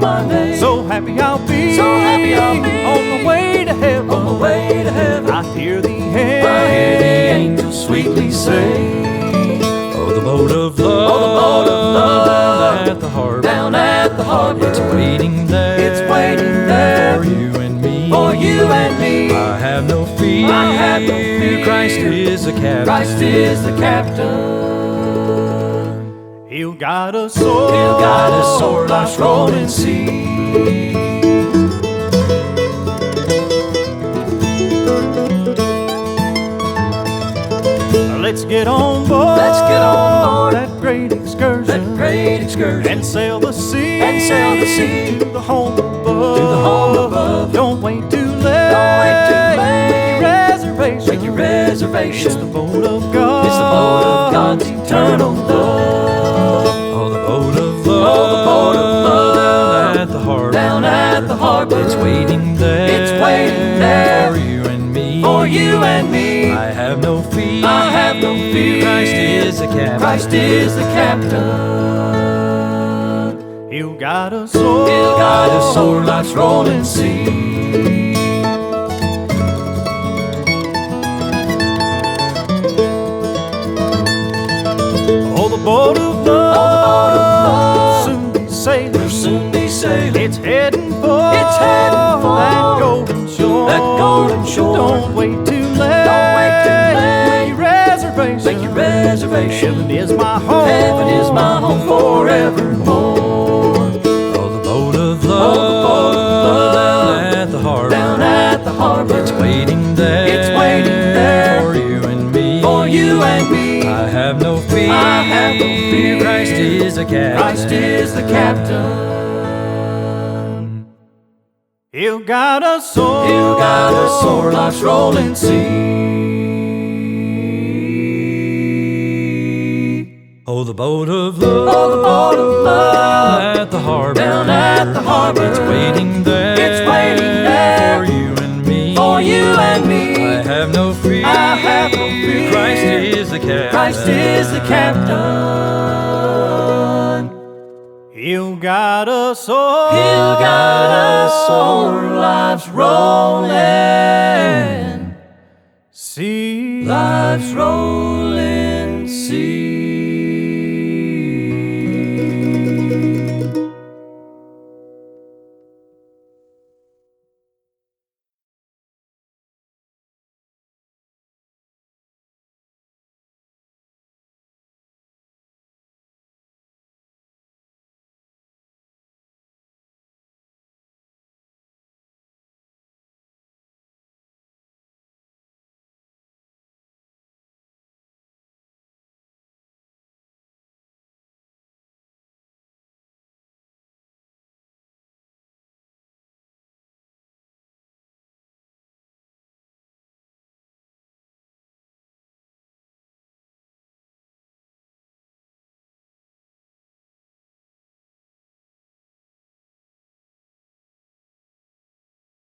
calls my name. So happy I'll be, so happy I'll be on the way to heaven. on the way to heaven. I hear the Angels sweetly say, oh, the boat of love, oh, the boat of love, down at the harbor, down at the harbor. it's waiting there, it's waiting there for you and me, for you and me. I have no fear, I have no fear. Christ is the captain, Christ is the captain. He'll guide us o'er, He'll guide us o'er life's rolling sea. Let's get on board, Let's get on board that great excursion, that great excursion, and sail the sea, and sail the sea to the home above, to the home above. Don't wait too late, Don't wait too late. Make your reservation, Make your reservation. It's the boat of God, It's the boat of God's eternal love. Oh, the boat of love, Oh, the boat of love, down at the harbor, down at the harbor. it's waiting there, It's waiting there for you and me, for you and me. I have no fear, I have no fear. Christ is the captain, Christ is the captain. He'll guide us o'er, He'll guide us o'er life's rolling sea. Oh, the boat of love, Oh, the boat of love, soon be sailing, we'll soon be sailing. it's heading for, It's heading for that golden shore, that golden shore. Don't wait too late, Don't wait too late. Make your reservation, Make your reservation. Heaven is my home, Heaven is my home forevermore. Oh, the boat of love, Oh, the boat of love, down at the harbor, down at the harbor. it's waiting there, It's waiting there for you and me, for you and me. I have no fear, I have no fear. Christ is the captain, Christ is the captain. He'll guide us o'er, He'll guide us o'er life's rolling sea. Oh, the boat of love, Oh, the boat of love, down at the harbor, down at the harbor. it's waiting there, It's waiting there for you and me, for you and me. I have no fear, I have no fear. Christ is the captain, Christ is the captain. He'll guide us o'er, He'll guide us o'er life's rolling sea. life's rolling sea.